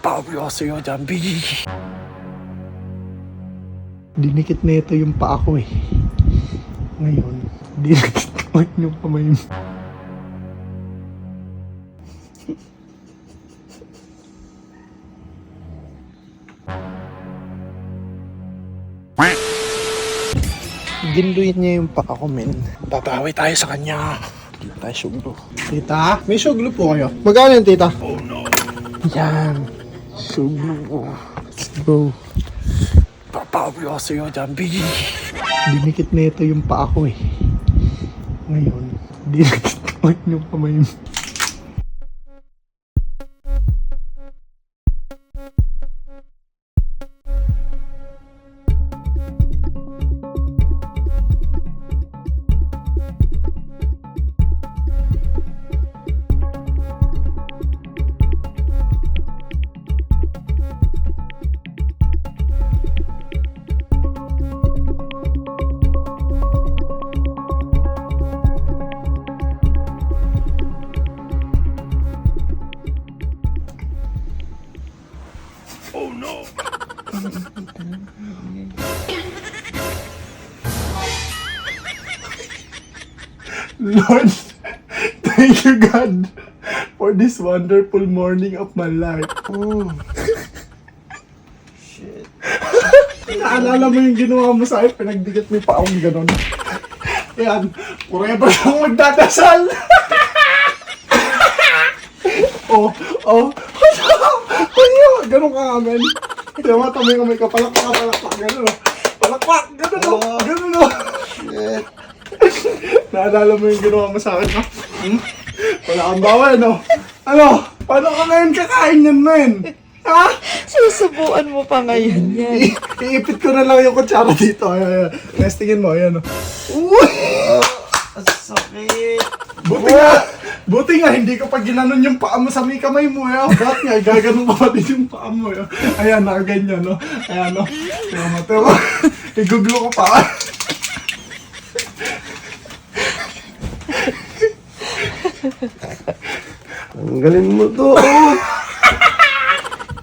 Papawyoso Jambi. Dinikit na ito yung paa ko eh. Ngayon, dinikit ko yung kamay mo. Ginluin niya yung paa ko, men. Tatawi tayo sa kanya. Hindi tayo suglo. Tita, may suglo po kayo. Magkano yun, tita? Oh no. Yan. Suglo po. Let's go. Papawyoso Jambi. Dinikit na ito yung paa ko eh. Ngayon, dinikit ko yung kamay mo. Oh no! Lord, thank you God for this wonderful morning of my life. Oh. Shit. Naalala mo yung ginawa mo sa akin, pinagdikit mo pa akong ganon. Yan, forever kang magdadasal. Oh, ganun ka nga, men. Diba, tamay kamay ka, palakpak, ganun o. Palakpak, ganun o, ganun o. Shit. Naalala mo yung ginawa mo sa akin, no? Wala kang bawa, no? Ano? Paano ka ngayon kakain yan, men? Ha? Susubuan mo pa ngayon yan. Iipit ko na lang yung kutsara dito. Ayan. Nestingin mo, ayan o. Uy! Sakit. Buti nga, hindi ko pa ginanon yung paa mo sa may kamay mo. Bakit nga, gaganon pa din yung paa mo. Ayan, nakaganyan, no? Ayan, no? Tama. Iguglo ko pa. Tanggalin mo to.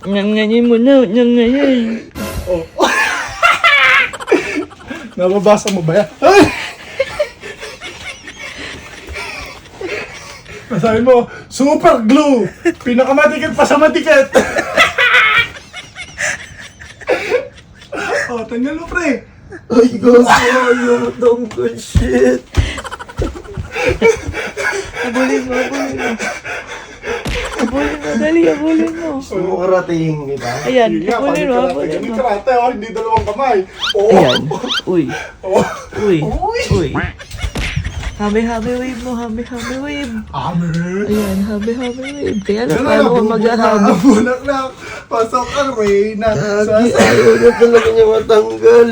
Nyanganyin mo na, nyanganyin. Oh. Nababasa mo ba yan? Ay! Masabi mo, super glue! Pinakamatikit pa sa matikit! Oh, tanggal mo, pre! Ay, gaso, yung good shit. Abulin mo. Abulin mo. Sumukarating kita. Ayan, Yun nga, abulin mo. Hindi karate, hindi dalawang kamay. Oh. Ayan, uy. Oh. Uy. Hami wave mo, hami wave. Amen! Ayan, hami wave. Kaya na, Yan paano ka mag-ahami? Bulaklak! Pasok ang reyna! Gagi, ayaw na talaga niya matanggal.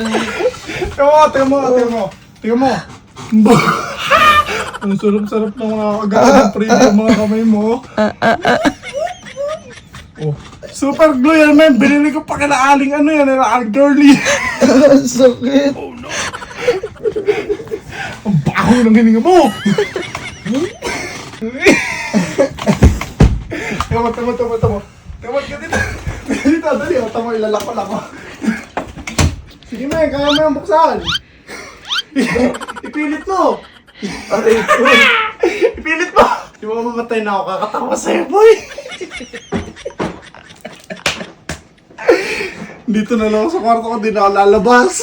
Tingnan mo! Ang sarap-sarap ng mga kagaya ng premium mga kamay mo. Oh. Super glue yan, man! Binili ko pa kila aling ano yan, aling girly! Sakit. Ang baho ng hininga mo! Tama ka dito! Dito, dali! Tama, ilalako. Sige, man! Kaya mo yung buksan! Ipilit mo! Ipilit mo! Di ba mamatay na ako, kakatawa sa'yo, boy! Dito na lang ako sa kwarto ko, di na ako lalabas.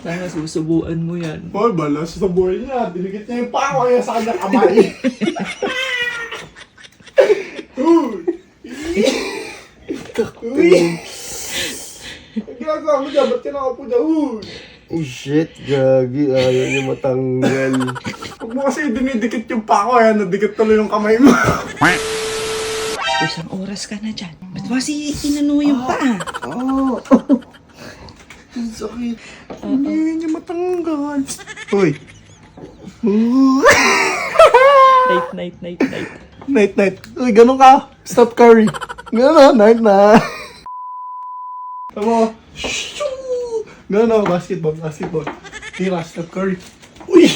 Sana susubuan mo yan. Boy, balas sa buhay niya. Dinikit niya yung paa ko, kaya sa kanya kamay. Uy! Ang ginagawa mo dyan, ba't ka nakaupo dyan? Shit, gagi, ayaw niya matanggal. Huwag mo kasi dinidikit yung paa ko, kaya nadikit tuloy yung kamay mo. Isang oras ka na dyan. Ba't mo kasi inano yung paa? Oh. Sakit. Hindi niya matanggal. Uy! Night. Uy, ganun ka. Stop curry. Ganun, night. Tama. Ganun, basketball. Tira, stop curry. Uy!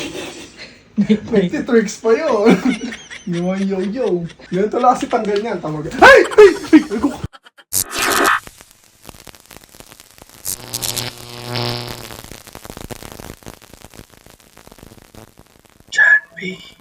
May tricks pa yun. Yo. Ganun talaga kasi tanggal niyan. Tawag. Ay! Bye.